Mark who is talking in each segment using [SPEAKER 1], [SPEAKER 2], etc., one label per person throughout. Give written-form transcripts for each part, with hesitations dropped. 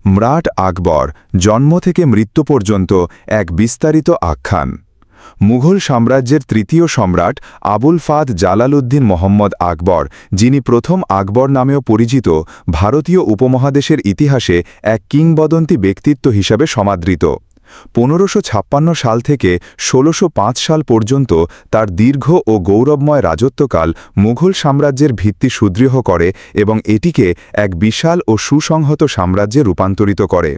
[SPEAKER 1] ম্রাট আকবর জন্ম থেকে মৃত্যু পর্যন্ত এক বিস্তারিত আখ্যান। মুঘল সাম্রাজ্যের তৃতীয় সম্রাট আবুল ফাদ জালালউদ্দিন মোহাম্মদ আকবর, যিনি প্রথম আকবর নামেও পরিচিত, ভারতীয় উপমহাদেশের ইতিহাসে এক কিংবদন্তি ব্যক্তিত্ব হিসাবে সমাদৃত। 1556 সাল থেকে 1605 সাল পর্যন্ত তার দীর্ঘ ও গৌরবময় রাজত্বকাল মুঘল সাম্রাজ্যের ভিত্তি সুদৃঢ় করে এবং এটিকে এক বিশাল ও সুসংহত সাম্রাজ্যে রূপান্তরিত করে।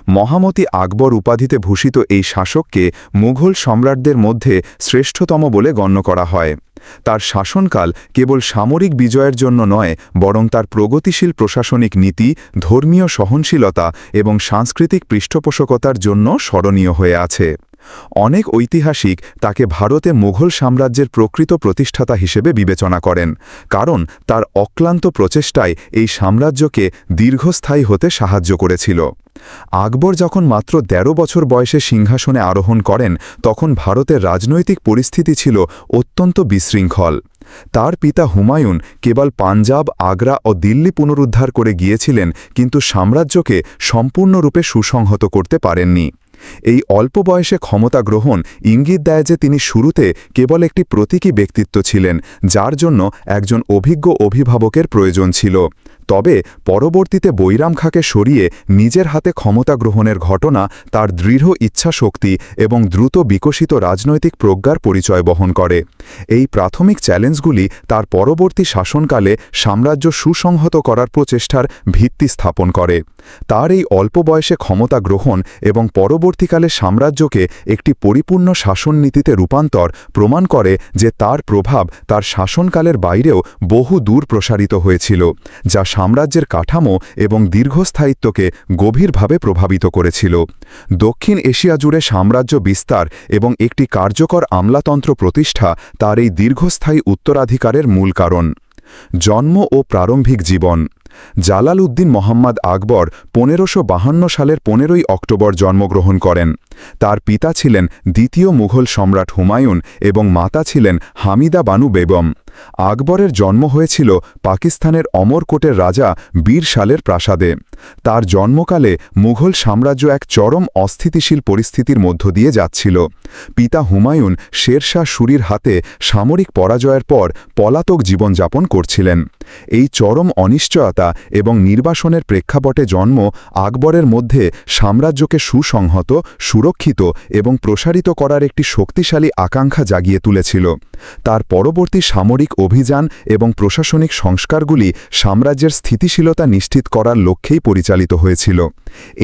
[SPEAKER 1] মহামতি আকবর উপাধিতে ভূষিত এই শাসককে মুঘল সম্রাটদের মধ্যে শ্রেষ্ঠতম বলে গণ্য করা হয়। তার শাসনকাল কেবল সামরিক বিজয়ের জন্য নয়, বরং তার প্রগতিশীল প্রশাসনিক নীতি, ধর্মীয় সহনশীলতা এবং সাংস্কৃতিক পৃষ্ঠপোষকতার জন্য স্মরণীয় হয়ে আছে। অনেক ঐতিহাসিক তাকে ভারতে মুঘল সাম্রাজ্যের প্রকৃত প্রতিষ্ঠাতা হিসেবে বিবেচনা করেন, কারণ তার অক্লান্ত প্রচেষ্টায় এই সাম্রাজ্যকে দীর্ঘস্থায়ী হতে সাহায্য করেছিল। আকবর যখন মাত্র 13 বছর বয়সে সিংহাসনে আরোহণ করেন, তখন ভারতের রাজনৈতিক পরিস্থিতি ছিল অত্যন্ত বিশৃঙ্খল। তার পিতা হুমায়ুন কেবল পাঞ্জাব, আগ্রা ও দিল্লি পুনরুদ্ধার করে গিয়েছিলেন, কিন্তু সাম্রাজ্যকে সম্পূর্ণরূপে সুসংহত করতে পারেননি। এই অল্প বয়সে ক্ষমতা গ্রহণ ইঙ্গিত দেয় যে তিনি শুরুতে কেবল একটি প্রতীকী ব্যক্তিত্ব ছিলেন, যার জন্য একজন অভিজ্ঞ অভিভাবকের প্রয়োজন ছিল। তবে পরবর্তীতে বৈরাম খাঁকে সরিয়ে নিজের হাতে ক্ষমতা গ্রহণের ঘটনা তার দৃঢ় ইচ্ছাশক্তি এবং দ্রুত বিকশিত রাজনৈতিক প্রজ্ঞার পরিচয় বহন করে। এই প্রাথমিক চ্যালেঞ্জগুলি তার পরবর্তী শাসনকালে সাম্রাজ্য সুসংহত করার প্রচেষ্টার ভিত্তি স্থাপন করে। তার এই অল্প বয়সে ক্ষমতা গ্রহণ এবং পরবর্তীকালে সাম্রাজ্যকে একটি পরিপূর্ণ শাসননীতিতে রূপান্তর প্রমাণ করে যে তার প্রভাব তার শাসনকালের বাইরেও বহু দূর প্রসারিত হয়েছিল, যা সাম্রাজ্যের কাঠামো এবং দীর্ঘস্থায়িত্বকে গভীরভাবে প্রভাবিত করেছিল। দক্ষিণ এশিয়া জুড়ে সাম্রাজ্য বিস্তার এবং একটি কার্যকর আমলাতন্ত্র প্রতিষ্ঠা তার এই দীর্ঘস্থায়ী উত্তরাধিকারের মূল কারণ। জন্ম ও প্রারম্ভিক জীবন। জালালউদ্দিন মোহাম্মদ আকবর 1552 সালের 15ই অক্টোবর জন্মগ্রহণ করেন। তার পিতা ছিলেন দ্বিতীয় মুঘল সম্রাট হুমায়ুন এবং মাতা ছিলেন হামিদা বানু বেগম। আকবরের জন্ম হয়েছিল পাকিস্তানের অমরকোটের রাজা বীর শালের প্রাসাদে। তার জন্মকালে মুঘল সাম্রাজ্য এক চরম অস্থিতিশীল পরিস্থিতির মধ্য দিয়ে যাচ্ছিল। পিতা হুমায়ুন শের শাহ সুরির হাতে সামরিক পরাজয়ের পর পলাতক জীবনযাপন করছিলেন। এই চরম অনিশ্চয়তা এবং নির্বাসনের প্রেক্ষাপটে জন্ম আকবরের মধ্যে সাম্রাজ্যকে সুসংহত, সুরক্ষিত এবং প্রসারিত করার একটি শক্তিশালী আকাঙ্ক্ষা জাগিয়ে তুলেছিল। তার পরবর্তী সামরিক অভিযান এবং প্রশাসনিক সংস্কারগুলি সাম্রাজ্যের স্থিতিশীলতা নিশ্চিত করার লক্ষ্যেই পরিচালিত হয়েছিল।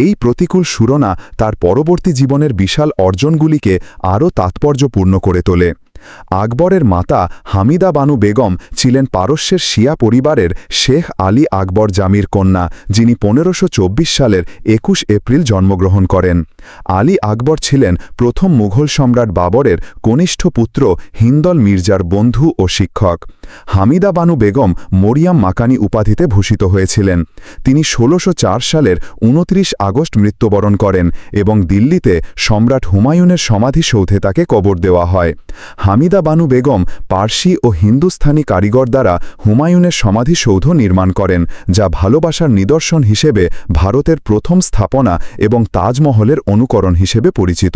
[SPEAKER 1] এই প্রতিকূল সুরনা তার পরবর্তী জীবনের বিশাল অর্জনগুলিকে আরও তাৎপর্যপূর্ণ করে তোলে। আকবরের মাতা হামিদা বানু বেগম ছিলেন পারস্যের শিয়া পরিবারের শেখ আলী আকবর জামির কন্যা, যিনি 1524 সালের 21 এপ্রিল জন্মগ্রহণ করেন। আলী আকবর ছিলেন প্রথম মুঘল সম্রাট বাবরের কনিষ্ঠ পুত্র হিন্দল মির্জার বন্ধু ও শিক্ষক। হামিদা বানু বেগম মরিয়াম মাকানি উপাধিতে ভূষিত হয়েছিলেন। তিনি 1604 সালের 29 আগস্ট মৃত্যুবরণ করেন এবং দিল্লিতে সম্রাট হুমায়ুনের সমাধিসৌধে তাকে কবর দেওয়া হয়। হামিদা বানু বেগম পার্সি ও হিন্দুস্থানি কারিগর দ্বারা হুমায়ুনের সমাধিসৌধ নির্মাণ করেন, যা ভালোবাসার নিদর্শন হিসেবে ভারতের প্রথম স্থাপনা এবং তাজমহলের অনুকরণ হিসেবে পরিচিত।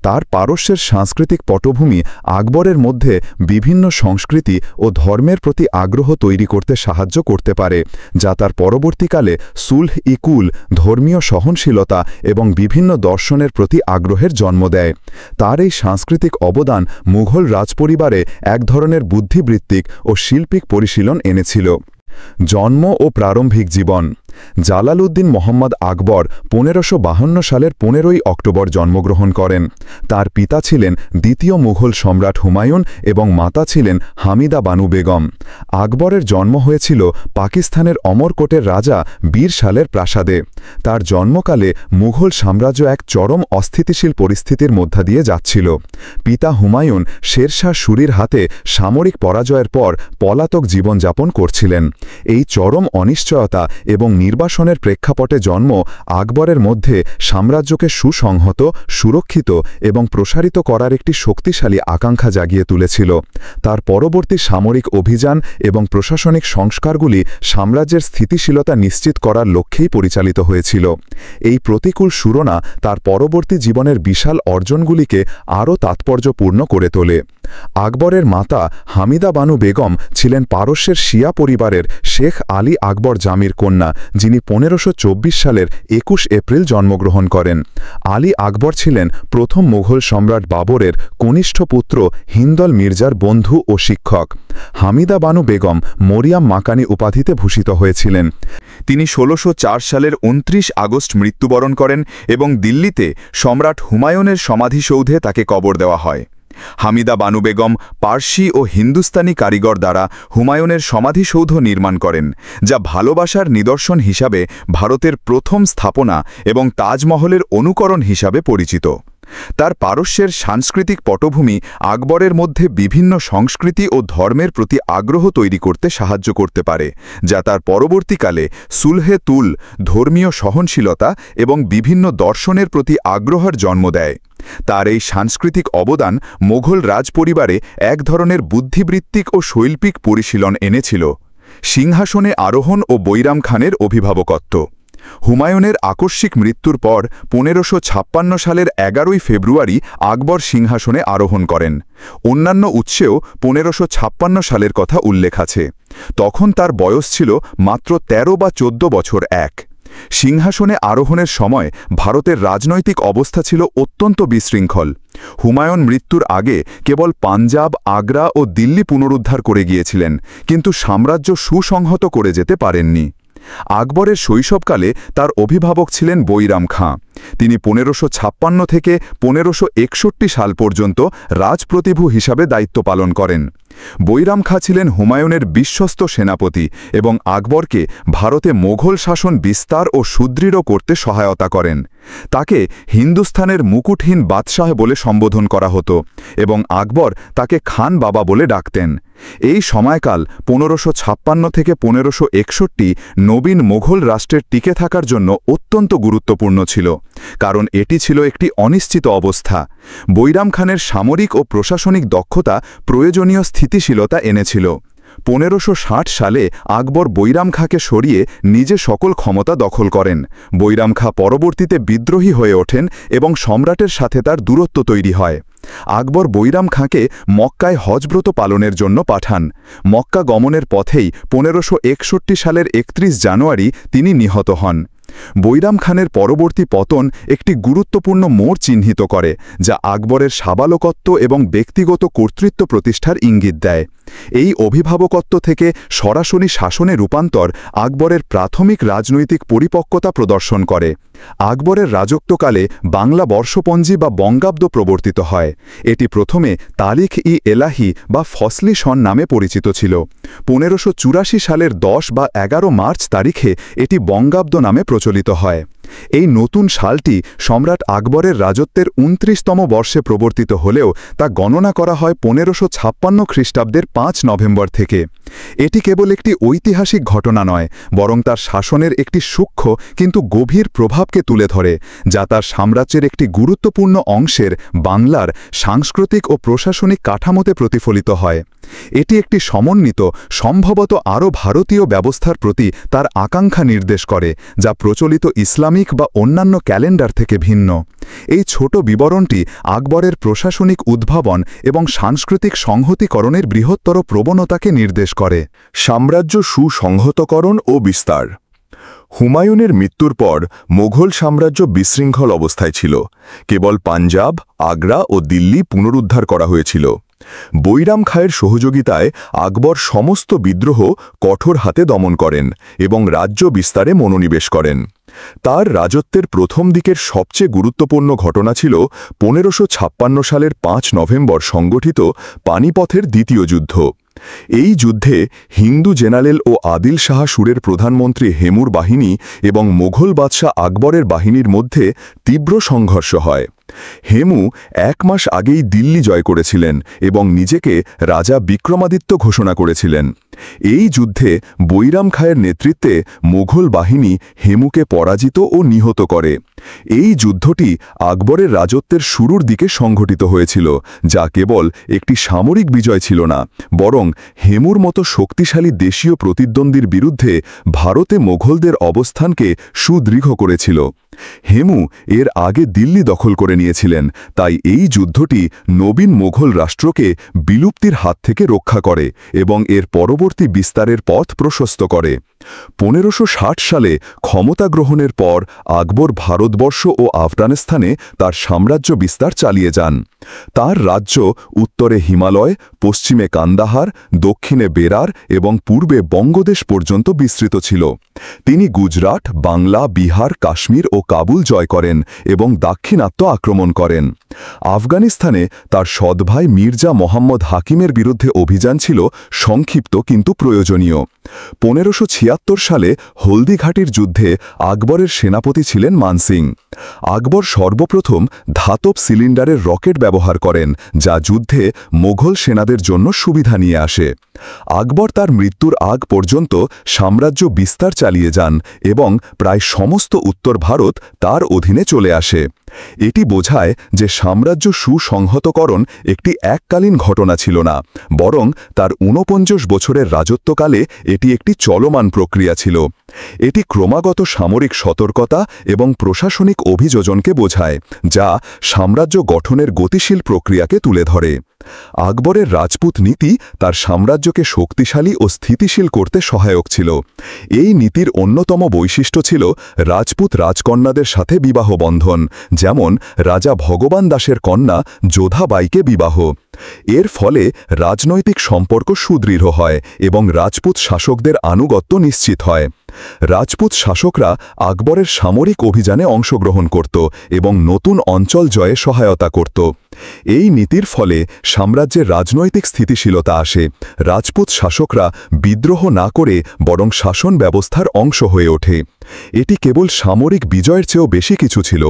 [SPEAKER 1] তার পারস্যের সাংস্কৃতিক পটভূমি আকবরের মধ্যে বিভিন্ন সংস্কৃতি ও ধর্মের প্রতি আগ্রহ তৈরি করতে সাহায্য করতে পারে, যা তার পরবর্তীকালে সুলহ-ই-কুল, ধর্মীয় সহনশীলতা এবং বিভিন্ন দর্শনের প্রতি আগ্রহের জন্ম দেয়। তার এই সাংস্কৃতিক অবদান মুঘল রাজপরিবারে এক ধরনের বুদ্ধিবৃত্তিক ও শিল্পিক পরিশীলন এনেছিল। জন্ম ও প্রারম্ভিক জীবন। জালালউদ্দিন মোহাম্মদ আকবর 1552 সালের 15ই অক্টোবর জন্মগ্রহণ করেন। তার পিতা ছিলেন দ্বিতীয় মুঘল সম্রাট হুমায়ুন এবং মাতা ছিলেন হামিদা বানু বেগম। আকবরের জন্ম হয়েছিল পাকিস্তানের অমরকোটের রাজা বীর শালের প্রাসাদে। তার জন্মকালে মুঘল সাম্রাজ্য এক চরম অস্থিতিশীল পরিস্থিতির মধ্য দিয়ে যাচ্ছিল। পিতা হুমায়ুন শের শাহ সুরির হাতে সামরিক পরাজয়ের পর পলাতক জীবনযাপন করছিলেন। এই চরম অনিশ্চয়তা এবং নির্বাসনের প্রেক্ষাপটে জন্ম আকবরের মধ্যে সাম্রাজ্যকে সুসংহত, সুরক্ষিত এবং প্রসারিত করার একটি শক্তিশালী আকাঙ্ক্ষা জাগিয়ে তুলেছিল। তার পরবর্তী সামরিক অভিযান এবং প্রশাসনিক সংস্কারগুলি সাম্রাজ্যের স্থিতিশীলতা নিশ্চিত করার লক্ষ্যেই পরিচালিত হয়েছিল। এই প্রতিকূল সুরনা তার পরবর্তী জীবনের বিশাল অর্জনগুলিকে আরও তাৎপর্যপূর্ণ করে তোলে। আকবরের মাতা হামিদা বানু বেগম ছিলেন পারস্যের শিয়া পরিবারের শেখ আলী আকবর জামির কন্যা, যিনি 1524 সালের 21 এপ্রিল জন্মগ্রহণ করেন। আলী আকবর ছিলেন প্রথম মুঘল সম্রাট বাবরের কনিষ্ঠ পুত্র হিন্দল মির্জার বন্ধু ও শিক্ষক। হামিদা বানু বেগম মরিয়াম মাকানি উপাধিতে ভূষিত হয়েছিলেন। তিনি 1604 সালের 29 আগস্ট মৃত্যুবরণ করেন এবং দিল্লিতে সম্রাট হুমায়ুনের সমাধিসৌধে তাকে কবর দেওয়া হয়। হামিদা বানু বেগম পার্সি ও হিন্দুস্তানি কারিগর দ্বারা হুমায়ুনের সমাধিসৌধ নির্মাণ করেন, যা ভালোবাসার নিদর্শন হিসাবে ভারতের প্রথম স্থাপনা এবং তাজমহলের অনুকরণ হিসাবে পরিচিত। তার পারস্যের সাংস্কৃতিক পটভূমি আকবরের মধ্যে বিভিন্ন সংস্কৃতি ও ধর্মের প্রতি আগ্রহ তৈরি করতে সাহায্য করতে পারে, যা তার পরবর্তীকালে সুলহে তুল, ধর্মীয় সহনশীলতা এবং বিভিন্ন দর্শনের প্রতি আগ্রহের জন্ম দেয়। তার এই সাংস্কৃতিক অবদান মোঘল রাজপরিবারে এক ধরনের বুদ্ধিবৃত্তিক ও শৈল্পিক পরিশীলন এনেছিল। সিংহাসনে আরোহণ ও বৈরাম খানের অভিভাবকত্ব। হুমায়ুনের আকস্মিক মৃত্যুর পর 1556 সালের 11 ফেব্রুয়ারি আকবর সিংহাসনে আরোহণ করেন। অন্যান্য উৎসেও 1556 সালের কথা উল্লেখ আছে। তখন তার বয়স ছিল মাত্র 13 বা 14 বছর। সিংহাসনে আরোহণের সময় ভারতের রাজনৈতিক অবস্থা ছিল অত্যন্ত বিশৃঙ্খল। হুমায়ুন মৃত্যুর আগে কেবল পাঞ্জাব, আগ্রা ও দিল্লি পুনরুদ্ধার করে গিয়েছিলেন, কিন্তু সাম্রাজ্য সুসংহত করে যেতে পারেননি। আকবরের শৈশবকালে তার অভিভাবক ছিলেন বৈরাম খাঁ। তিনি 1556 থেকে 1561 সাল পর্যন্ত রাজপ্রতিভু হিসাবে দায়িত্ব পালন করেন। বৈরাম খাঁ ছিলেন হুমায়ুনের বিশ্বস্ত সেনাপতি এবং আকবরকে ভারতে মোঘল শাসন বিস্তার ও সুদৃঢ় করতে সহায়তা করেন। তাকে হিন্দুস্থানের মুকুটহীন বাদশাহ বলে সম্বোধন করা হতো এবং আকবর তাকে খান বাবা বলে ডাকতেন। এই সময়কাল 1556 থেকে 1561 নবীন মোঘল রাষ্ট্রের টিকে থাকার জন্য অত্যন্ত গুরুত্বপূর্ণ ছিল, কারণ এটি ছিল একটি অনিশ্চিত অবস্থা। বৈরাম খানের সামরিক ও প্রশাসনিক দক্ষতা প্রয়োজনীয় স্থিতিশীলতা এনেছিল। 1560 সালে আকবর বৈরাম খাঁকে সরিয়ে নিজে সকল ক্ষমতা দখল করেন। বৈরাম খাঁ পরবর্তীতে বিদ্রোহী হয়ে ওঠেন এবং সম্রাটের সাথে তার দূরত্ব তৈরি হয়। আকবর বৈরাম খাঁকে মক্কায় হজব্রত পালনের জন্য পাঠান। মক্কা গমনের পথেই 1561 সালের 31 জানুয়ারি তিনি নিহত হন। বৈরাম খানের পরবর্তী পতন একটি গুরুত্বপূর্ণ মোড় চিহ্নিত করে, যা আকবরের সাবালকত্ব এবং ব্যক্তিগত কর্তৃত্ব প্রতিষ্ঠার ইঙ্গিত দেয়। এই অভিভাবকত্ব থেকে সরাসরি শাসনে রূপান্তর আকবরের প্রাথমিক রাজনৈতিক পরিপক্কতা প্রদর্শন করে। আকবরের রাজত্বকালে বাংলা বর্ষপঞ্জি বা বঙ্গাব্দ প্রবর্তিত হয়। এটি প্রথমে তারিখ-ই-এলাহি বা ফসলি সন নামে পরিচিত ছিল। 1584 সালের 10 বা 11 মার্চ তারিখে এটি বঙ্গাব্দ নামে প্রচলিত হয়। এই নতুন সালটি সম্রাট আকবরের রাজত্বের 29তম বর্ষে প্রবর্তিত হলেও তা গণনা করা হয় 1556 খ্রিস্টাব্দের 5 নভেম্বর থেকে। এটি কেবল একটি ঐতিহাসিক ঘটনা নয়, বরং তার শাসনের একটি সূক্ষ্ম কিন্তু গভীর প্রভাবকে তুলে ধরে, যা তার সাম্রাজ্যের একটি গুরুত্বপূর্ণ অংশের বাংলার সাংস্কৃতিক ও প্রশাসনিক কাঠামোতে প্রতিফলিত হয়। এটি একটি সমন্বিত, সম্ভবত আরও ভারতীয় ব্যবস্থার প্রতি তার আকাঙ্ক্ষা নির্দেশ করে, যা প্রচলিত ইসলামিক বা অন্যান্য ক্যালেন্ডার থেকে ভিন্ন। এই ছোট বিবরণটি আকবরের প্রশাসনিক উদ্ভাবন এবং সাংস্কৃতিক সংহতিকরণের বৃহত্তর প্রবণতাকে নির্দেশ করে।
[SPEAKER 2] সাম্রাজ্য সুসংহতকরণ ও বিস্তার। হুমায়ুনের মৃত্যুর পর মোঘল সাম্রাজ্য বিশৃঙ্খল অবস্থায় ছিল। কেবল পাঞ্জাব, আগ্রা ও দিল্লি পুনরুদ্ধার করা হয়েছিল। বৈরাম খাঁয়ের সহযোগিতায় আকবর সমস্ত বিদ্রোহ কঠোর হাতে দমন করেন এবং রাজ্য বিস্তারে মনোনিবেশ করেন। তার রাজত্বের প্রথম দিকের সবচেয়ে গুরুত্বপূর্ণ ঘটনা ছিল 1556 সালের 5 নভেম্বর সংগঠিত পানিপথের দ্বিতীয় যুদ্ধ। এই যুদ্ধে হিন্দু জেনারেল ও আদিল শাহ সুরের প্রধানমন্ত্রী হেমুর বাহিনী এবং মোঘল বাদশাহ আকবরের বাহিনীর মধ্যে তীব্র সংঘর্ষ হয়। হেমু 1 মাস আগেই দিল্লি জয় করেছিলেন এবং নিজেকে রাজা বিক্রমাদিত্য ঘোষণা করেছিলেন। এই যুদ্ধে বৈরাম খাঁয়ের নেতৃত্বে মুঘল বাহিনী হেমুকে পরাজিত ও নিহত করে। এই যুদ্ধটি আকবরের রাজত্বের শুরুর দিকে সংঘটিত হয়েছিল, যা কেবল একটি সামরিক বিজয় ছিল না, বরং হেমুর মতো শক্তিশালী দেশীয় প্রতিদ্বন্দ্বীর বিরুদ্ধে ভারতে মোঘলদের অবস্থানকে সুদৃঢ় করেছিল। হেমু এর আগে দিল্লি দখল করে নিয়েছিলেন, তাই এই যুদ্ধটি নবীন মোঘল রাষ্ট্রকে বিলুপ্তির হাত থেকে রক্ষা করে এবং এর পরবর্তী বিস্তারের পথ প্রশস্ত করে। 1560 সালে ক্ষমতা গ্রহণের পর আকবর ভারতবর্ষ ও আফগানিস্তানে তার সাম্রাজ্য বিস্তার চালিয়ে যান। তার রাজ্য উত্তরে হিমালয়, পশ্চিমে কান্দাহার, দক্ষিণে বেরার এবং পূর্বে বঙ্গদেশ পর্যন্ত বিস্তৃত ছিল। তিনি গুজরাট, বাংলা, বিহার, কাশ্মীর ও কাবুল জয় করেন এবং দাক্ষিণাত্য আক্রমণ করেন। আফগানিস্তানে তার সৎ ভাই মির্জা মোহাম্মদ হাকিমের বিরুদ্ধে অভিযান ছিল সংক্ষিপ্ত কিন্তু প্রয়োজনীয়। 1576 সালে হলদিঘাটির যুদ্ধে আকবরের সেনাপতি ছিলেন মানসিং। আকবর সর্বপ্রথম ধাতব সিলিন্ডারের রকেট ব্যবহার করেন, যা যুদ্ধে মোঘল সেনাদের জন্য সুবিধা নিয়ে আসে। আকবর তার মৃত্যুর আগ পর্যন্ত সাম্রাজ্য বিস্তার চালিয়ে যান এবং প্রায় সমস্ত উত্তর ভারত তার অধীনে চলে আসে। এটি বোঝায় যে সাম্রাজ্য সুসংহতকরণ একটি এককালীন ঘটনা ছিল না, বরং তার 49 বছরের রাজত্বকালে এটি একটি চলমান প্রক্রিয়া ছিল। এটি ক্রমাগত সামরিক সতর্কতা এবং প্রশাসনিক অভিযোজনকে বোঝায়, যা সাম্রাজ্য গঠনের গতিশীল প্রক্রিয়াকে তুলে ধরে। আকবরের রাজপুত নীতি তার সাম্রাজ্যকে শক্তিশালী ও স্থিতিশীল করতে সহায়ক ছিল। এই নীতির অন্যতম বৈশিষ্ট্য ছিল রাজপুত রাজকন্যাদের সাথে বিবাহ বন্ধন, যেমন রাজা ভগবান দাসের কন্যা যোধাবাইকে বিবাহ। এর ফলে রাজনৈতিক সম্পর্ক সুদৃঢ় হয় এবং রাজপুত শাসকদের আনুগত্য নিশ্চিত হয়। রাজপুত শাসকরা আকবরের সামরিক অভিযানে অংশগ্রহণ করত এবং নতুন অঞ্চল জয়ে সহায়তা করত। এই নীতির ফলে সাম্রাজ্যের রাজনৈতিক স্থিতিশীলতা আসে। রাজপুত শাসকরা বিদ্রোহ না করে বরং শাসন ব্যবস্থার অংশ হয়ে ওঠে। এটি কেবল সামরিক বিজয়ের চেয়েও বেশি কিছু ছিল।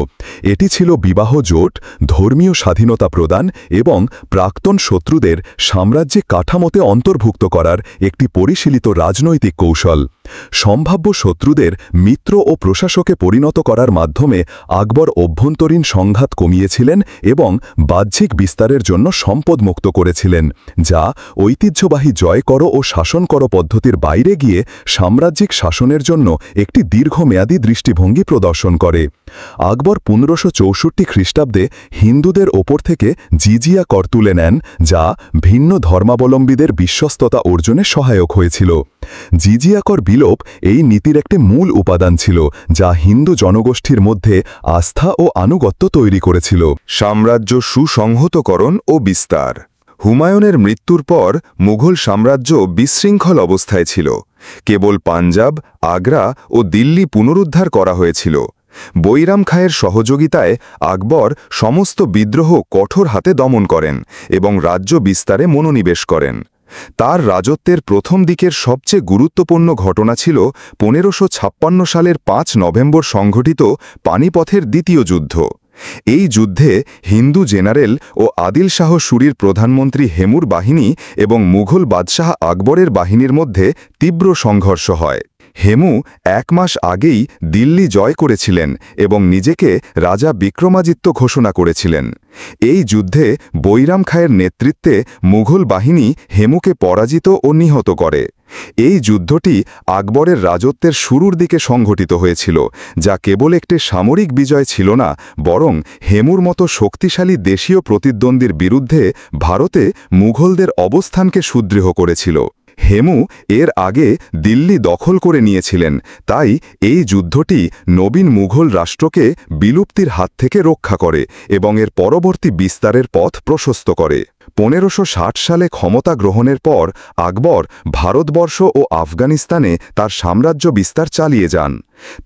[SPEAKER 2] এটি ছিল বিবাহ জোট, ধর্মীয় স্বাধীনতা প্রদান এবং প্রাক্তন শত্রুদের সাম্রাজ্যে কাঠামোতে অন্তর্ভুক্ত করার একটি পরিশীলিত রাজনৈতিক কৌশল। সম্ভাব্য শত্রুদের মিত্র ও প্রশাসকে পরিণত করার মাধ্যমে আকবর অভ্যন্তরীণ সংঘাত কমিয়েছিলেন এবং বাহ্যিক বিস্তারের জন্য সম্পদ মুক্ত করেছিলেন, যা ঐতিহ্যবাহী জয় কর ও শাসন কর পদ্ধতির বাইরে গিয়ে সাম্রাজ্যিক শাসনের জন্য একটি দীর্ঘমেয়াদী দৃষ্টিভঙ্গি প্রদর্শন করে। আকবর 1564 খ্রিস্টাব্দে হিন্দুদের ওপর থেকে জিজিয়া কর তুলে নেন, যা ভিন্ন ধর্মাবলম্বীদের বিশ্বস্ততা অর্জনে সহায়ক হয়েছিল। জিজিয়া কর বিলোপ এই নীতির একটি মূল উপাদান ছিল, যা হিন্দু জনগোষ্ঠীর মধ্যে আস্থা ও আনুগত্য তৈরি করেছিল।
[SPEAKER 1] সাম্রাজ্য সুসংহতকরণ ও বিস্তার। হুমায়ুনের মৃত্যুর পর মুঘল সাম্রাজ্য বিশৃঙ্খল অবস্থায় ছিল। কেবল পাঞ্জাব, আগ্রা ও দিল্লি পুনরুদ্ধার করা হয়েছিল। বৈরাম খাঁয়ের সহযোগিতায় আকবর সমস্ত বিদ্রোহ কঠোর হাতে দমন করেন এবং রাজ্য বিস্তারে মনোনিবেশ করেন। তার রাজত্বের প্রথম দিকের সবচেয়ে গুরুত্বপূর্ণ ঘটনা ছিল 1556 সালের 5 নভেম্বর সংঘটিত পানিপথের দ্বিতীয় যুদ্ধ। এই যুদ্ধে হিন্দু জেনারেল ও আদিল শাহ সুরির প্রধানমন্ত্রী হেমুর বাহিনী এবং মুঘল বাদশাহ আকবরের বাহিনীর মধ্যে তীব্র সংঘর্ষ হয়। হেমু 1 মাস আগেই দিল্লি জয় করেছিলেন এবং নিজেকে রাজা বিক্রমাদিত্য ঘোষণা করেছিলেন। এই যুদ্ধে বৈরাম খাঁয়ের নেতৃত্বে মুঘল বাহিনী হেমুকে পরাজিত ও নিহত করে। এই যুদ্ধটি আকবরের রাজত্বের শুরুর দিকে সংঘটিত হয়েছিল, যা কেবল একটি সামরিক বিজয় ছিল না, বরং হেমুর মতো শক্তিশালী দেশীয় প্রতিদ্বন্দ্বীর বিরুদ্ধে ভারতে মুঘলদের অবস্থানকে সুদৃঢ় করেছিল। হেমু এর আগে দিল্লি দখল করে নিয়েছিলেন, তাই এই যুদ্ধটি নবীন মুঘল রাষ্ট্রকে বিলুপ্তির হাত থেকে রক্ষা করে এবং এর পরবর্তী বিস্তারের পথ প্রশস্ত করে। 1560 সালে ক্ষমতা গ্রহণের পর আকবর ভারতবর্ষ ও আফগানিস্তানে তার সাম্রাজ্য বিস্তার চালিয়ে যান।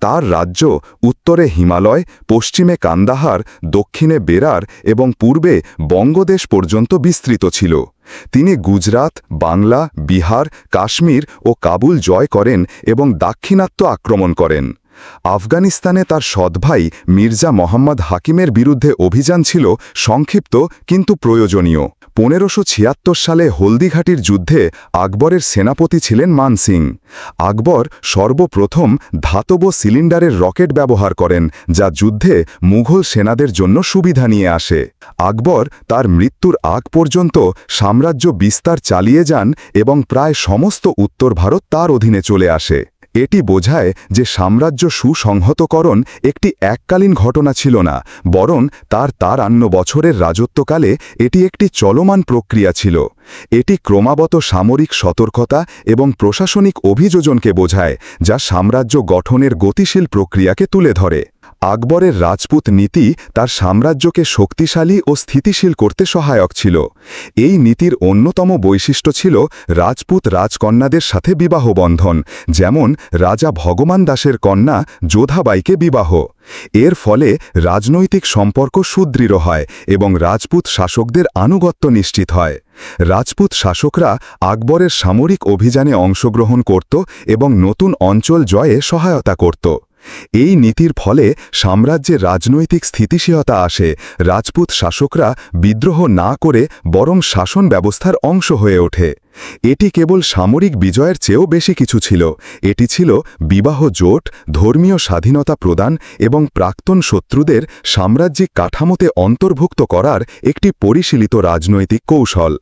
[SPEAKER 1] তার রাজ্য উত্তরে হিমালয়, পশ্চিমে কান্দাহার, দক্ষিণে বেরার এবং পূর্বে বঙ্গদেশ পর্যন্ত বিস্তৃত ছিল। তিনি গুজরাট, বাংলা, বিহার, কাশ্মীর ও কাবুল জয় করেন এবং দাক্ষিণাত্য আক্রমণ করেন।
[SPEAKER 2] আফগানিস্তানে তার সৎ ভাই মির্জা মোহাম্মদ হাকিমের বিরুদ্ধে অভিযান ছিল সংক্ষিপ্ত কিন্তু প্রয়োজনীয়। 1576 সালে হলদিঘাটির যুদ্ধে আকবরের সেনাপতি ছিলেন মান সিং। আকবর সর্বপ্রথম ধাতব সিলিন্ডারের রকেট ব্যবহার করেন, যা যুদ্ধে মুঘল সেনাদের জন্য সুবিধা নিয়ে আসে। আকবর তার মৃত্যুর আগ পর্যন্ত সাম্রাজ্য বিস্তার চালিয়ে যান এবং প্রায় সমস্ত উত্তর ভারত তার অধীনে চলে আসে। এটি বোঝায় যে সাম্রাজ্য সুসংহতকরণ একটি এককালীন ঘটনা ছিল না, বরং তার 53 বছরের রাজত্বকালে এটি একটি চলমান প্রক্রিয়া ছিল। এটি ক্রমাগত সামরিক সতর্কতা এবং প্রশাসনিক অভিযোজনকে বোঝায়, যা সাম্রাজ্য গঠনের গতিশীল প্রক্রিয়াকে তুলে ধরে। আকবরের রাজপুত নীতি তার সাম্রাজ্যকে শক্তিশালী ও স্থিতিশীল করতে সহায়ক ছিল। এই নীতির অন্যতম বৈশিষ্ট্য ছিল রাজপুত রাজকন্যাদের সাথে বিবাহ বন্ধন, যেমন রাজা ভগবান দাসের কন্যা যোধাবাইকে বিবাহ। এর ফলে রাজনৈতিক সম্পর্ক সুদৃঢ় হয় এবং রাজপুত শাসকদের আনুগত্য নিশ্চিত হয়। রাজপুত শাসকরা আকবরের সামরিক অভিযানে অংশগ্রহণ করত এবং নতুন অঞ্চল জয়ে সহায়তা করত। এই নীতির ফলে সাম্রাজ্যে রাজনৈতিক স্থিতিশীলতা আসে। রাজপুত শাসকরা বিদ্রোহ না করে বরং শাসন ব্যবস্থার অংশ হয়ে ওঠে। এটি কেবল সামরিক বিজয়ের চেয়েও বেশি কিছু ছিল। এটি ছিল বিবাহ জোট, ধর্মীয় স্বাধীনতা প্রদান এবং প্রাক্তন শত্রুদের সাম্রাজ্যিক কাঠামোতে অন্তর্ভুক্ত করার একটি পরিশীলিত রাজনৈতিক কৌশল।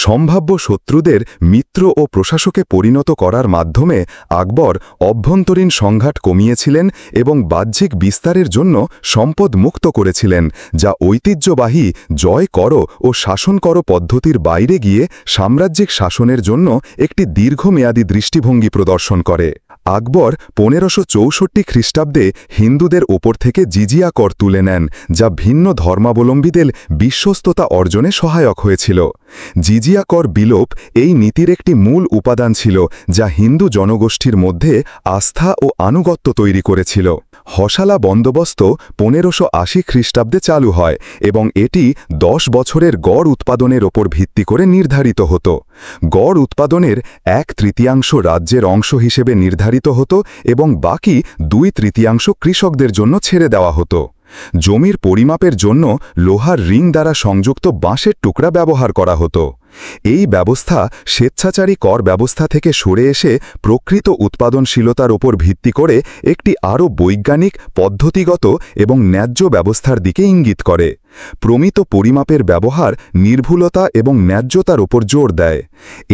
[SPEAKER 2] সম্ভাব্য শত্রুদের মিত্র ও প্রশাসকে পরিণত করার মাধ্যমে আকবর অভ্যন্তরীণ সংঘাত কমিয়েছিলেন এবং বাহ্যিক বিস্তারের জন্য সম্পদ মুক্ত করেছিলেন, যা ঐতিহ্যবাহী জয় কর ও শাসন কর পদ্ধতির বাইরে গিয়ে সাম্রাজ্যিক শাসনের জন্য একটি দীর্ঘমেয়াদী দৃষ্টিভঙ্গি প্রদর্শন করে। আকবর 1564 খ্রিস্টাব্দে হিন্দুদের ওপর থেকে জিজিয়া কর তুলে নেন, যা ভিন্ন ধর্মাবলম্বীদের বিশ্বস্ততা অর্জনে সহায়ক হয়েছিল। জিজিয়া কর বিলোপ এই নীতির একটি মূল উপাদান ছিল, যা হিন্দু জনগোষ্ঠীর মধ্যে আস্থা ও আনুগত্য তৈরি করেছিল। হসালা বন্দোবস্ত 1580 খ্রিস্টাব্দে চালু হয় এবং এটি 10 বছরের গড় উৎপাদনের ওপর ভিত্তি করে নির্ধারিত হতো। গড় উৎপাদনের 1/3 রাজ্যের অংশ হিসেবে নির্ধারিত হতো এবং বাকি 2/3 কৃষকদের জন্য ছেড়ে দেওয়া হতো। জমির পরিমাপের জন্য লোহার রিং দ্বারা সংযুক্ত বাঁশের টুকরা ব্যবহার করা হতো। এই ব্যবস্থা স্বেচ্ছাচারী কর ব্যবস্থা থেকে সরে এসে প্রকৃত উৎপাদনশীলতার ওপর ভিত্তি করে একটি আরও বৈজ্ঞানিক, পদ্ধতিগত এবং ন্যায্য ব্যবস্থার দিকে ইঙ্গিত করে। প্রমিত পরিমাপের ব্যবহার নির্ভুলতা এবং ন্যায্যতার ওপর জোর দেয়।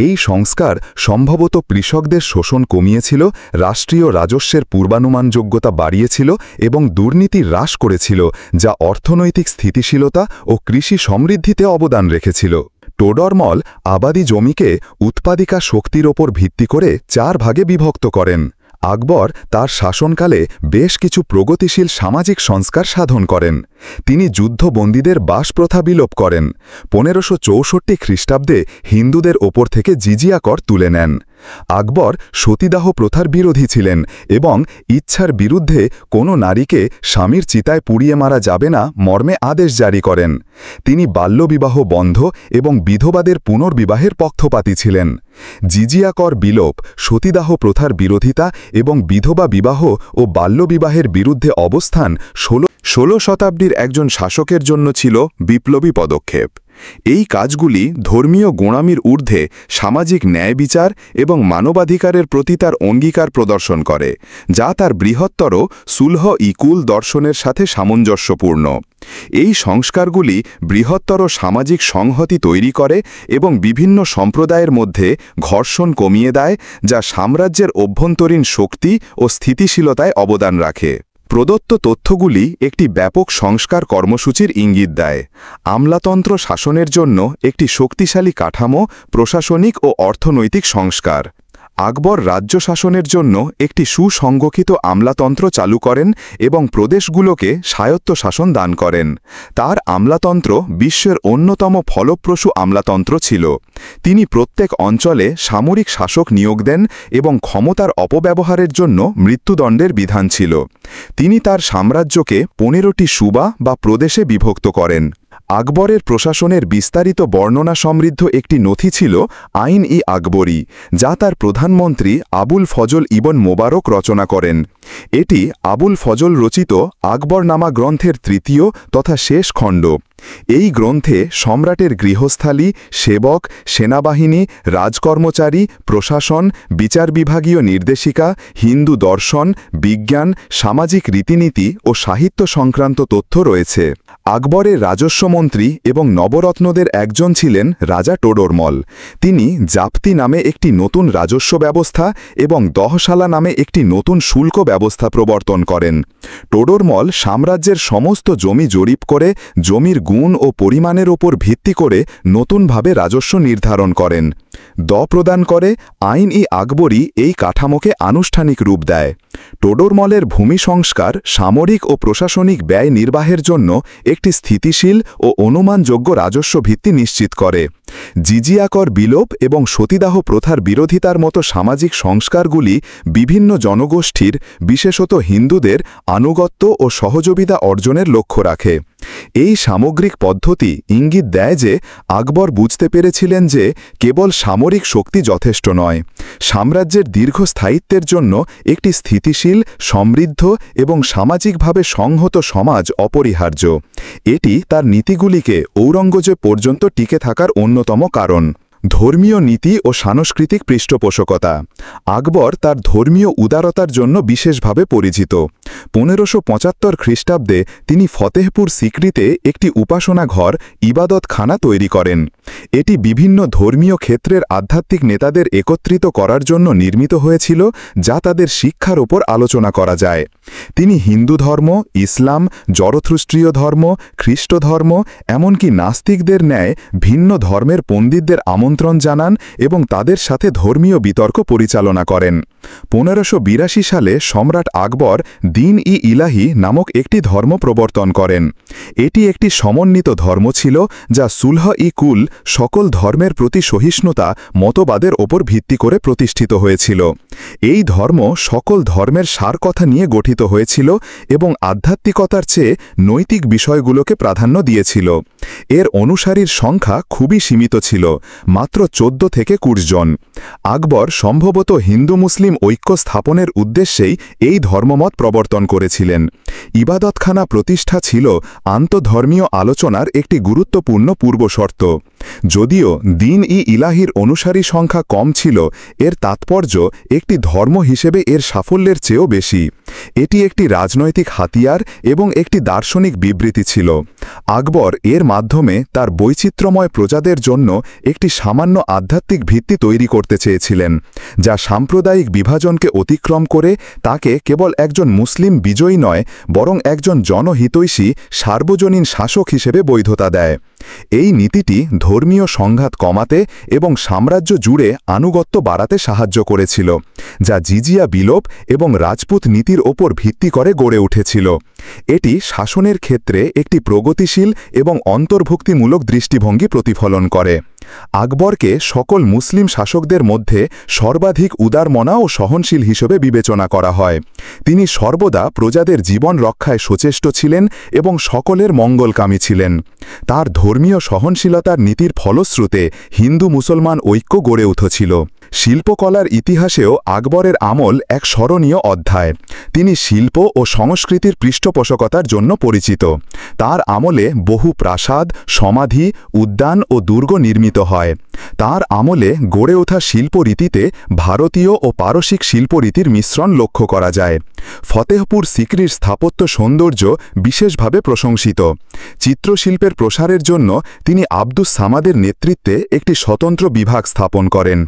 [SPEAKER 2] এই সংস্কার সম্ভবত কৃষকদের শোষণ কমিয়েছিল, রাষ্ট্রীয় রাজস্বের পূর্বানুমানযোগ্যতা বাড়িয়েছিল এবং দুর্নীতি হ্রাস করেছিল, যা অর্থনৈতিক স্থিতিশীলতা ও কৃষি সমৃদ্ধিতে অবদান রেখেছিল। টোডরমল আবাদি জমিকে উৎপাদিকা শক্তির ওপর ভিত্তি করে 4 ভাগে বিভক্ত করেন। আকবর তার শাসনকালে বেশ কিছু প্রগতিশীল সামাজিক সংস্কার সাধন করেন। তিনি যুদ্ধবন্দীদের বাসপ্রথা বিলোপ করেন। 1564 খ্রিস্টাব্দে হিন্দুদের ওপর থেকে জিজিয়া কর তুলে নেন। আকবর সতীদাহ প্রথার বিরোধী ছিলেন এবং ইচ্ছার বিরুদ্ধে কোনো নারীকে স্বামীর চিতায় পুড়িয়ে মারা যাবে না মর্মে আদেশ জারি করেন। তিনি বাল্যবিবাহ বন্ধ এবং বিধবাদের পুনর্বিবাহের পক্ষপাতী ছিলেন। জিজিয়া কর বিলোপ, সতীদাহ প্রথার বিরোধিতা এবং বিধবা বিবাহ ও বাল্যবিবাহের বিরুদ্ধে অবস্থান 16 শতাব্দীর একজন শাসকের জন্য ছিল বিপ্লবী পদক্ষেপ। এই কাজগুলি ধর্মীয় গোঁড়ামির ঊর্ধ্বে সামাজিক ন্যায় বিচার এবং মানবাধিকারের প্রতি তার অঙ্গীকার প্রদর্শন করে, যা তার বৃহত্তর সুলহ-ই-কুল দর্শনের সাথে সামঞ্জস্যপূর্ণ। এই সংস্কারগুলি বৃহত্তর সামাজিক সংহতি তৈরি করে এবং বিভিন্ন সম্প্রদায়ের মধ্যে ঘর্ষণ কমিয়ে দেয়, যা সাম্রাজ্যের অভ্যন্তরীণ শক্তি ও স্থিতিশীলতায় অবদান রাখে। প্রদত্ত তথ্যগুলি একটি ব্যাপক সংস্কার কর্মসূচির ইঙ্গিত দেয়। আমলাতন্ত্র শাসনের জন্য একটি শক্তিশালী কাঠামো, প্রশাসনিক ও অর্থনৈতিক সংস্কার। আকবর রাজ্য শাসনের জন্য একটি সুসংগঠিত আমলাতন্ত্র চালু করেন এবং প্রদেশগুলোকে স্বায়ত্তশাসন দান করেন। তার আমলাতন্ত্র বিশ্বের অন্যতম ফলপ্রসূ আমলাতন্ত্র ছিল। তিনি প্রত্যেক অঞ্চলে সামরিক শাসক নিয়োগ দেন এবং ক্ষমতার অপব্যবহারের জন্য মৃত্যুদণ্ডের বিধান ছিল। তিনি তার সাম্রাজ্যকে 15টি সুবা বা প্রদেশে বিভক্ত করেন।
[SPEAKER 1] আকবরের প্রশাসনের বিস্তারিত বর্ণনা সমৃদ্ধ একটি নথি ছিল আইন-ই-আকবরী, যা তার প্রধানমন্ত্রী আবুল ফজল ইবন মোবারক রচনা করেন। এটি আবুল ফজল রচিত আকবরনামা গ্রন্থের তৃতীয় তথা শেষ খণ্ড। এই গ্রন্থে সম্রাটের গৃহস্থালী, সেবক, সেনাবাহিনী, রাজকর্মচারী, প্রশাসন, বিচার বিভাগীয় নির্দেশিকা, হিন্দু দর্শন, বিজ্ঞান, সামাজিক রীতিনীতি ও সাহিত্য সংক্রান্ত তথ্য রয়েছে। আকবরের রাজস্বমন্ত্রী এবং নবরত্নদের একজন ছিলেন রাজা টোডরমল। তিনি জাপ্তি নামে একটি নতুন রাজস্ব ব্যবস্থা এবং দহশালা নামে একটি নতুন শুল্ক ব্যবস্থা প্রবর্তন করেন। টোডরমল সাম্রাজ্যের সমস্ত জমি জরিপ করে জমির গুণ ও পরিমাণের ওপর ভিত্তি করে নতুনভাবে রাজস্ব নির্ধারণ করেন। প্রদান করে আইন-ই-আকবরী এই কাঠামোকে আনুষ্ঠানিক রূপ দেয়। টোডরমলের ভূমি সংস্কার সামরিক ও প্রশাসনিক ব্যয় নির্বাহের জন্য একটি স্থিতিশীল ও অনুমানযোগ্য রাজস্ব ভিত্তি নিশ্চিত করে। জিজিয়াকর বিলোপ এবং সতীদাহ প্রথার বিরোধিতার মতো সামাজিক সংস্কারগুলি বিভিন্ন জনগোষ্ঠীর, বিশেষত হিন্দুদের আনুগত্য ও সহযোগিতা অর্জনের লক্ষ্য রাখে। এই সামগ্রিক পদ্ধতি ইঙ্গিত দেয় যে আকবর বুঝতে পেরেছিলেন যে কেবল সামরিক শক্তি যথেষ্ট নয়, সাম্রাজ্যের দীর্ঘস্থায়িত্বের জন্য একটি স্থিতিশীল, সমৃদ্ধ এবং সামাজিকভাবে সংহত সমাজ অপরিহার্য। এটি তার নীতিগুলিকে ঔরঙ্গজেব পর্যন্ত টিকে থাকার অন্যতম কারণ। ধর্মীয় নীতি ও সাংস্কৃতিক পৃষ্ঠপোষকতা। আকবর তার ধর্মীয় উদারতার জন্য বিশেষভাবে পরিচিত। 1575 খ্রিস্টাব্দে তিনি ফতেহপুর সিকরিতে একটি উপাসনা ঘর, ইবাদতখানা তৈরি করেন। এটি বিভিন্ন ধর্মীয় ক্ষেত্রের আধ্যাত্মিক নেতাদের একত্রিত করার জন্য নির্মিত হয়েছিল, যা তাদের শিক্ষার ওপর আলোচনা করা যায়। তিনি হিন্দু ধর্ম, ইসলাম, জরথুস্ট্রীয় ধর্ম, খ্রিস্ট ধর্ম, এমনকি নাস্তিকদের ন্যায় ভিন্ন ধর্মের পণ্ডিতদের আমন্ত্রণ জানান এবং তাদের সাথে ধর্মীয় বিতর্ক পরিচালনা করেন। 1582 সালে সম্রাট আকবর দ্বীন-ই-ইলাহি নামক একটি ধর্ম প্রবর্তন করেন। এটি একটি সমন্বিত ধর্ম ছিল যা সুলহ-ই-কুল, সকল ধর্মের প্রতি সহিষ্ণুতা মতবাদের ওপর ভিত্তি করে প্রতিষ্ঠিত হয়েছিল। এই ধর্ম সকল ধর্মের সার কথা নিয়ে গঠিত হয়েছিল এবং আধ্যাত্মিকতার চেয়ে নৈতিক বিষয়গুলোকে প্রাধান্য দিয়েছিল। এর অনুসারীর সংখ্যা খুবই সীমিত ছিল, মাত্র 14 থেকে 20 জন। আকবর সম্ভবত হিন্দু মুসলিম ঐক্য স্থাপনের উদ্দেশ্যেই এই ধর্মমত প্রবর্তন করেছিলেন। ইবাদতখানা প্রতিষ্ঠা ছিল আন্তঃধর্মীয় আলোচনার একটি গুরুত্বপূর্ণ পূর্বশর্ত। যদিও দ্বীন-ই-ইলাহির অনুসারী সংখ্যা কম ছিল, এর তাৎপর্য একটি ধর্ম হিসেবে এর সাফল্যের চেয়েও বেশি। এটি একটি রাজনৈতিক হাতিয়ার এবং একটি দার্শনিক বিবৃতি ছিল। আকবর এর মাধ্যমে তার বৈচিত্র্যময় প্রজাদের জন্য একটি সামান্য আধ্যাত্মিক ভিত্তি তৈরি করতে চেয়েছিলেন, যা সাম্প্রদায়িক বিভাজনকে অতিক্রম করে তাকে কেবল একজন মুসলিম বিজয়ী নয়, বরং একজন জনহিতৈষী সার্বজনীন শাসক হিসেবে বৈধতা দেয়। এই নীতিটি ধর্মীয় সংঘাত কমাতে এবং সাম্রাজ্য জুড়ে আনুগত্য বাড়াতে সাহায্য করেছিল, যা জিজিয়া বিলোপ এবং রাজপুত নীতির ওপর ভিত্তি করে গড়ে উঠেছিল। এটি শাসনের ক্ষেত্রে একটি প্রগতিশীল এবং অন্তর্ভুক্তিমূলক দৃষ্টিভঙ্গি প্রতিফলন করে। আকবরকে সকল মুসলিম শাসকদের মধ্যে সর্বাধিক উদারমনা ও সহনশীল হিসেবে বিবেচনা করা হয়। তিনি সর্বদা প্রজাদের জীবন রক্ষায় সচেষ্ট ছিলেন এবং সকলের মঙ্গলকামী ছিলেন। তার ধর্মীয় সহনশীলতার নীতির ফলশ্রুতে হিন্দু মুসলমান ঐক্য গড়ে উঠেছিল। শিল্পকলার ইতিহাসেও আকবরের আমল এক স্মরণীয় অধ্যায়। তিনি শিল্প ও সংস্কৃতির পৃষ্ঠপোষকতার জন্য পরিচিত। তার আমলে বহু প্রাসাদ, সমাধি, উদ্যান ও দুর্গ নির্মিত হয়। তার আমলে গড়ে ওঠা শিল্পরীতিতে ভারতীয় ও পারসিক শিল্পরীতির মিশ্রণ লক্ষ্য করা যায়। ফতেহপুর সিকরির স্থাপত্য সৌন্দর্য বিশেষভাবে প্রশংসিত। চিত্রশিল্পের প্রসারের জন্য তিনি আব্দুস সামাদের নেতৃত্বে একটি স্বতন্ত্র বিভাগ স্থাপন করেন।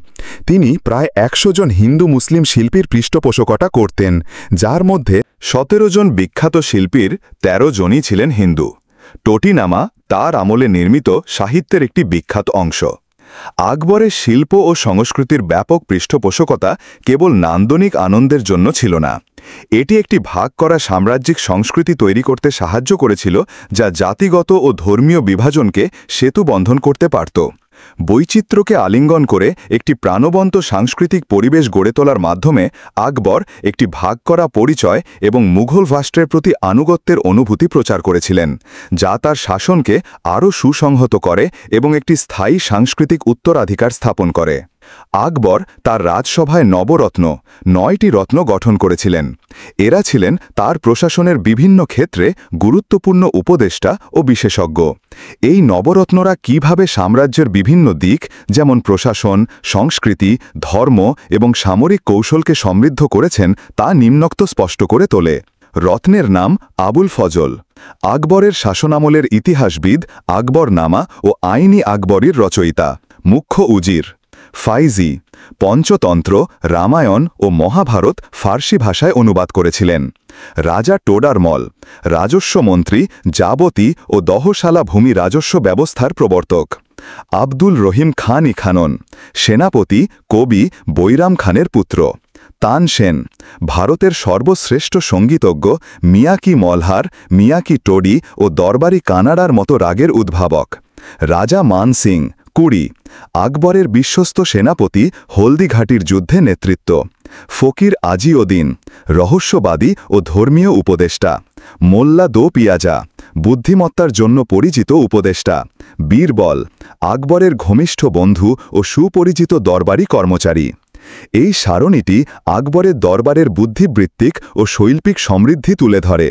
[SPEAKER 1] তিনি প্রায় 100 জন হিন্দু মুসলিম শিল্পীর পৃষ্ঠপোষকতা করতেন, যার মধ্যে
[SPEAKER 2] 17 জন বিখ্যাত শিল্পীর 13 জনই ছিলেন হিন্দু। টোটিনামা তার আমলে নির্মিত সাহিত্যের একটি বিখ্যাত অংশ। আকবরের শিল্প ও সংস্কৃতির ব্যাপক পৃষ্ঠপোষকতা কেবল নান্দনিক আনন্দের জন্য ছিল না, এটি একটি ভাগ করা সাম্রাজ্যিক সংস্কৃতি তৈরি করতে সাহায্য করেছিল, যা জাতিগত ও ধর্মীয় বিভাজনকে সেতুবন্ধন করতে পারত। বৈচিত্র্যকে আলিঙ্গন করে একটি প্রাণবন্ত সাংস্কৃতিক পরিবেশ গড়ে তোলার মাধ্যমে আকবর একটি ভাগ করা পরিচয় এবং মুঘল রাষ্ট্রের প্রতি আনুগত্যের অনুভূতি প্রচার করেছিলেন, যা তার শাসনকে আরও সুসংহত করে এবং একটি স্থায়ী সাংস্কৃতিক উত্তরাধিকার স্থাপন করে। আকবর তার রাজসভায় নবরত্ন ৯টি রত্ন গঠন করেছিলেন। এরা ছিলেন তার প্রশাসনের বিভিন্ন ক্ষেত্রে গুরুত্বপূর্ণ উপদেষ্টা ও বিশেষজ্ঞ। এই নবরত্নরা কিভাবে সাম্রাজ্যের বিভিন্ন দিক যেমন প্রশাসন, সংস্কৃতি, ধর্ম এবং সামরিক কৌশলকে সমৃদ্ধ করেছেন তা নিম্নোক্ত স্পষ্ট করে তোলে। রত্নের নাম আবুল ফজল। আকবরের শাসনামলের ইতিহাসবিদ, আকবরনামা ও আইনি আকবরীর রচয়িতা। মুখ্য উজির ফাইজি পঞ্চতন্ত্র, রামায়ণ ও মহাভারত ফার্সি ভাষায় অনুবাদ করেছিলেন। রাজা টোডারমল রাজস্ব মন্ত্রী, যাবতী ও দহশালা ভূমি রাজস্ব ব্যবস্থার প্রবর্তক। আব্দুল রহিম খান ই খানন সেনাপতি, কবি বৈরাম খানের পুত্র। তানসেন ভারতের সর্বশ্রেষ্ঠ সঙ্গীতজ্ঞ, মিয়াকি মলহার, মিয়াকি টোডি ও দরবারি কানাডার মতো রাগের উদ্ভাবক। রাজা মান সিং কুড়ি আকবরের বিশ্বস্ত সেনাপতি, হলদিঘাটির যুদ্ধে নেতৃত্ব। ফকির আজিউদ্দিন রহস্যবাদী ও ধর্মীয় উপদেষ্টা। মোল্লা দো পিয়াজা বুদ্ধিমত্তার জন্য পরিচিত উপদেষ্টা। বীরবল আকবরের ঘনিষ্ঠ বন্ধু ও সুপরিচিত দরবারি কর্মচারী। এই সারণীটি আকবরের দরবারের বুদ্ধিবৃত্তিক ও শৈল্পিক সমৃদ্ধি তুলে ধরে।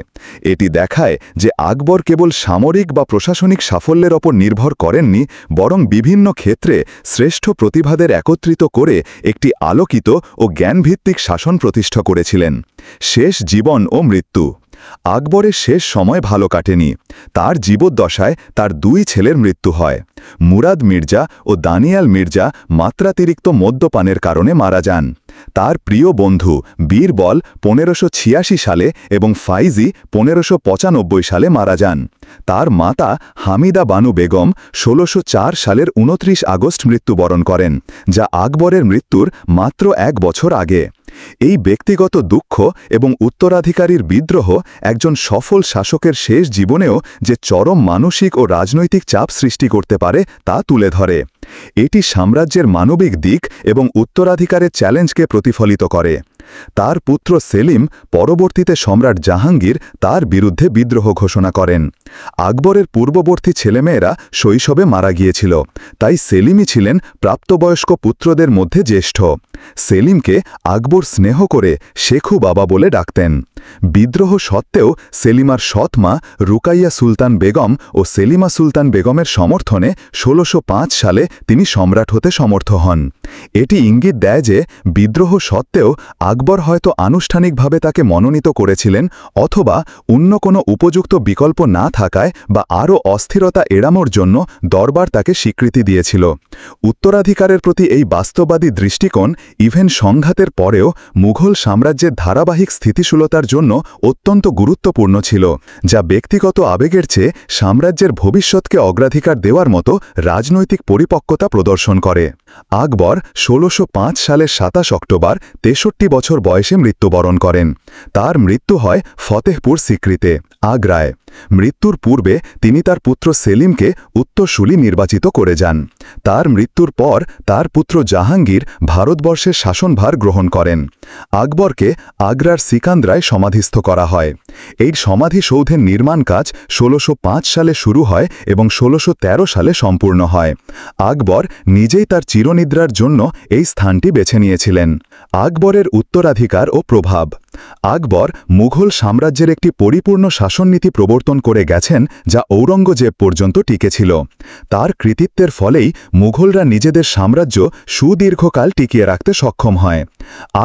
[SPEAKER 2] এটি দেখায় যে আকবর কেবল সামরিক বা প্রশাসনিক সাফল্যের ওপর নির্ভর করেননি, বরং বিভিন্ন ক্ষেত্রে শ্রেষ্ঠ প্রতিভাদের একত্রিত করে একটি আলোকিত ও জ্ঞানভিত্তিক শাসন প্রতিষ্ঠা করেছিলেন। শেষ জীবন ও মৃত্যু। আকবরের শেষ সময় ভালো কাটেনি। তার জীবদ্দশায় তার ২ ছেলের মৃত্যু হয়। মুরাদ মির্জা ও দানিয়াল মির্জা মাত্রাতিরিক্ত মদ্যপানের কারণে মারা যান। তার প্রিয় বন্ধু বীরবল ১৫৮৬ সালে এবং ফাইজি ১৫৯৫ সালে মারা যান। তার মাতা হামিদা বানু বেগম ১৬০৪ সালের ২৯ আগস্ট মৃত্যুবরণ করেন, যা আকবরের মৃত্যুর মাত্র ১ বছর আগে। এই ব্যক্তিগত দুঃখ এবং উত্তরাধিকারীর বিদ্রোহ একজন সফল শাসকের শেষ জীবনেও যে চরম মানসিক ও রাজনৈতিক চাপ সৃষ্টি করতে পারে তা তুলে ধরে। এটি সাম্রাজ্যের মানবিক দিক এবং উত্তরাধিকারের চ্যালেঞ্জকে প্রতিফলিত করে। তার পুত্র সেলিম পরবর্তীতে সম্রাট জাহাঙ্গীর তার বিরুদ্ধে বিদ্রোহ ঘোষণা করেন। আকবরের পূর্ববর্তী ছেলেমেয়েরা শৈশবে মারা গিয়েছিল, তাই সেলিমই ছিলেন প্রাপ্তবয়স্ক পুত্রদের মধ্যে জ্যেষ্ঠ। সেলিমকে আকবর স্নেহ করে শেখু বাবা বলে ডাকতেন। বিদ্রোহ সত্ত্বেও সেলিমার সৎ মা রুকাইয়া সুলতান বেগম ও সেলিমা সুলতান বেগমের সমর্থনে ১৬০৫ সালে তিনি সম্রাট হতে সমর্থ হন। এটি ইঙ্গিত দেয় যে বিদ্রোহ সত্ত্বেও আকবর হয়তো আনুষ্ঠানিকভাবে তাকে মনোনীত করেছিলেন, অথবা অন্য কোনো উপযুক্ত বিকল্প না থাকায় বা আরও অস্থিরতা এড়ানোর জন্য দরবার তাকে স্বীকৃতি দিয়েছিল। উত্তরাধিকারের প্রতি এই বাস্তববাদী দৃষ্টিকোণ ইভেন সংঘাতের পরেও মুঘল সাম্রাজ্যের ধারাবাহিক স্থিতিশীলতার জন্য অত্যন্ত গুরুত্বপূর্ণ ছিল, যা ব্যক্তিগত আবেগের চেয়ে সাম্রাজ্যের ভবিষ্যৎকে অগ্রাধিকার দেওয়ার মতো রাজনৈতিক পরিপক্কতা প্রদর্শন করে। আকবর ১৬০৫ সালের ২৭ অক্টোবর ৬৩ বছর বয়সে মৃত্যুবরণ করেন। তার মৃত্যু হয় ফতেহপুর সিক্রিতে, আগ্রায়। মৃত্যুর পূর্বে তিনি তার পুত্র সেলিমকে উত্তরসূরি নির্বাচিত করে যান। তার মৃত্যুর পর তার পুত্র জাহাঙ্গীর ভারতবর্ষের শাসনভার গ্রহণ করেন। আকবরকে আগ্রার সিকান্দ্রায় সমাধিস্থ করা হয়। এই সমাধিসৌধের নির্মাণ কাজ ১৬০৫ সালে শুরু হয় এবং ১৬১৩ সালে সম্পূর্ণ হয়। আকবর নিজেই তার চিরনিদ্রার জন্য এই স্থানটি বেছে নিয়েছিলেন। আকবরের উত্তরাধিকার ও প্রভাব। আকবর মুঘল সাম্রাজ্যের একটি পরিপূর্ণ শাসননীতি প্রবর্তন করে গেছেন, যা ঔরঙ্গজেব পর্যন্ত টিকেছিল। তার কৃতিত্বের ফলেই মুঘলরা নিজেদের সাম্রাজ্য সুদীর্ঘকাল টিকিয়ে রাখতে সক্ষম হয়।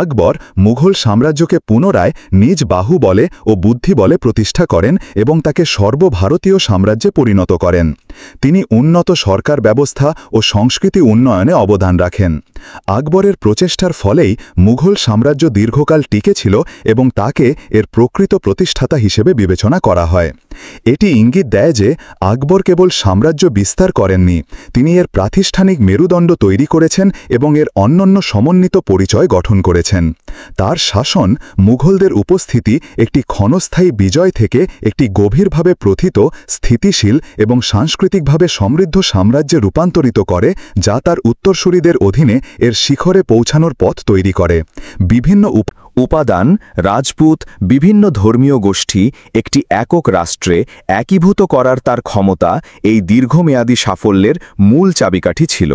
[SPEAKER 2] আকবর মুঘল সাম্রাজ্যকে পুনরায় নিজ বাহুবলে ও বুদ্ধিবলে প্রতিষ্ঠা করেন এবং তাকে সর্বভারতীয় সাম্রাজ্যে পরিণত করেন। তিনি উন্নত সরকার ব্যবস্থা ও সংস্কৃতি উন্নয়নে অবদান রাখেন। আকবরের প্রচেষ্টার ফলেই মুঘল সাম্রাজ্য দীর্ঘকাল টিকেছিল
[SPEAKER 3] এবং তাকে এর প্রকৃত প্রতিষ্ঠাতা হিসেবে বিবেচনা করা হয়। এটি ইঙ্গিত দেয় যে আকবর কেবল সাম্রাজ্য বিস্তার করেননি, তিনি এর প্রাতিষ্ঠানিক মেরুদণ্ড তৈরি করেছেন এবং এর অনন্য সমন্বিত পরিচয় গঠন করেছেন। তার শাসন মুঘলদের উপস্থিতি একটি ক্ষণস্থায়ী বিজয় থেকে একটি গভীরভাবে প্রথিত, স্থিতিশীল এবং সাংস্কৃতিকভাবে সমৃদ্ধ সাম্রাজ্যে রূপান্তরিত করে, যা তার উত্তরসূরিদের অধীনে এর শিখরে পৌঁছানোর পথ তৈরি করে। বিভিন্ন
[SPEAKER 4] উপাদান, রাজপুত, বিভিন্ন ধর্মীয় গোষ্ঠী একটি একক রাষ্ট্রে একীভূত করার তার ক্ষমতা এই দীর্ঘমেয়াদী সাফল্যের মূল চাবিকাঠি ছিল।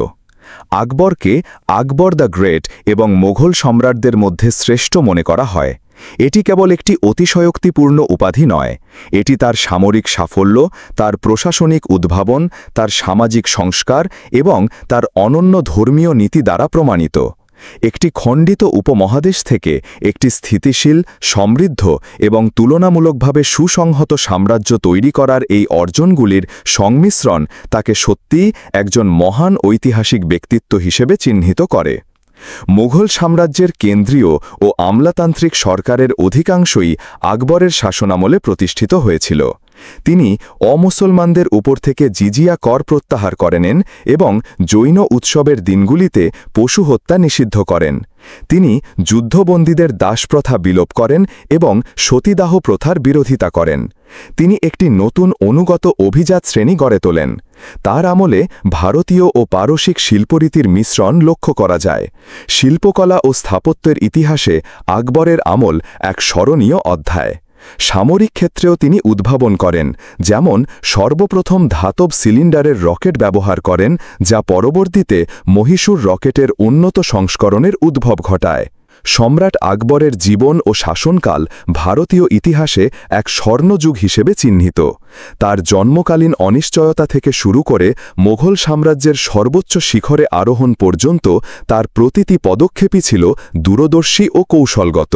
[SPEAKER 4] আকবরকে আকবর দ্য গ্রেট এবং মোঘল সম্রাটদের মধ্যে শ্রেষ্ঠ মনে করা হয়। এটি কেবল একটি অতিশয়োক্তিপূর্ণ উপাধি নয়, এটি তার সামরিক সাফল্য, তার প্রশাসনিক উদ্ভাবন, তার সামাজিক সংস্কার এবং তার অনন্য ধর্মীয় নীতি দ্বারা প্রমাণিত। একটি খণ্ডিত উপমহাদেশ থেকে একটি স্থিতিশীল, সমৃদ্ধ এবং তুলনামূলকভাবে সুসংহত সাম্রাজ্য তৈরি করার এই অর্জনগুলির সংমিশ্রণ তাকে সত্যিই একজন মহান ঐতিহাসিক ব্যক্তিত্ব হিসেবে চিহ্নিত করে। মুঘল সাম্রাজ্যের কেন্দ্রীয় ও আমলাতান্ত্রিক সরকারের অধিকাংশই আকবরের শাসনামলে প্রতিষ্ঠিত হয়েছিল। তিনি অমুসলমানদের উপর থেকে জিজিয়া কর প্রত্যাহার করে নেন এবং জৈন উৎসবের দিনগুলিতে পশু হত্যা নিষিদ্ধ করেন। তিনি যুদ্ধবন্দীদের দাসপ্রথা বিলোপ করেন এবং সতীদাহ প্রথার বিরোধিতা করেন। তিনি একটি নতুন অনুগত অভিজাত শ্রেণী গড়ে তোলেন। তার আমলে ভারতীয় ও পারসিক শিল্পরীতির মিশ্রণ লক্ষ্য করা যায়। শিল্পকলা ও স্থাপত্যের ইতিহাসে আকবরের আমল এক স্মরণীয় অধ্যায়। সামরিক ক্ষেত্রেও তিনি উদ্ভাবন করেন, যেমন সর্বপ্রথম ধাতব সিলিন্ডারের রকেট ব্যবহার করেন, যা পরবর্তীতে মহীশূর রকেটের উন্নত সংস্করণের উদ্ভব ঘটায়। সম্রাট আকবরের জীবন ও শাসনকাল ভারতীয় ইতিহাসে এক স্বর্ণযুগ হিসেবে চিহ্নিত। তার জন্মকালীন অনিশ্চয়তা থেকে শুরু করে মোঘল সাম্রাজ্যের সর্বোচ্চ শিখরে আরোহণ পর্যন্ত তার প্রতিটি পদক্ষেপই ছিল দূরদর্শী ও কৌশলগত।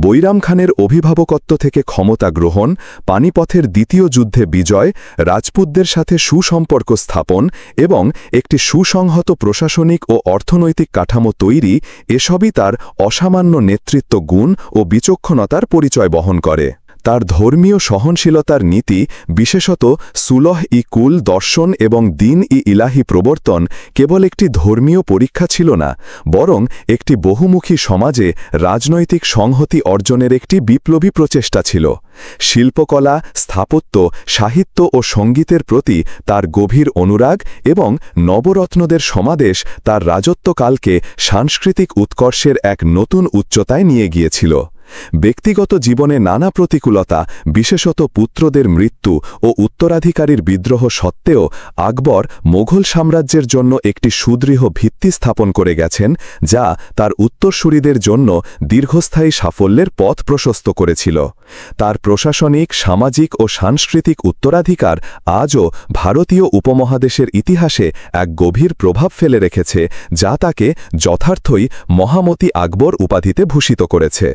[SPEAKER 4] বৈরাম খানের অভিভাবকত্ব থেকে ক্ষমতা গ্রহণ, পানিপথের দ্বিতীয় যুদ্ধে বিজয়, রাজপুতদের সাথে সুসম্পর্ক স্থাপন এবং একটি সুসংহত প্রশাসনিক ও অর্থনৈতিক কাঠামো তৈরি, এসবই তার অসামান্য নেতৃত্ব গুণ ও বিচক্ষণতার পরিচয় বহন করে। তার ধর্মীয় সহনশীলতার নীতি, বিশেষত সুলহ-ই-কুল দর্শন এবং দিন-ই-ইলাহি প্রবর্তন, কেবল একটি ধর্মীয় পরীক্ষা ছিল না, বরং একটি বহুমুখী সমাজে রাজনৈতিক সংহতি অর্জনের একটি বিপ্লবী প্রচেষ্টা ছিল। শিল্পকলা, স্থাপত্য, সাহিত্য ও সঙ্গীতের প্রতি তার গভীর অনুরাগ এবং নবরত্নদের সমাবেশ তার রাজত্বকালকে সাংস্কৃতিক উৎকর্ষের এক নতুন উচ্চতায় নিয়ে গিয়েছিল। ব্যক্তিগত জীবনে নানা প্রতিকূলতা, বিশেষত পুত্রদের মৃত্যু ও উত্তরাধিকারীর বিদ্রোহ সত্ত্বেও আকবর মোঘল সাম্রাজ্যের জন্য একটি সুদৃঢ় ভিত্তি স্থাপন করে গেছেন, যা তার উত্তরসূরিদের জন্য দীর্ঘস্থায়ী সাফল্যের পথ প্রশস্ত করেছিল। তার প্রশাসনিক, সামাজিক ও সাংস্কৃতিক উত্তরাধিকার আজও ভারতীয় উপমহাদেশের ইতিহাসে এক গভীর প্রভাব ফেলে রেখেছে, যা তাকে যথার্থই মহামতি আকবর উপাধিতে ভূষিত করেছে।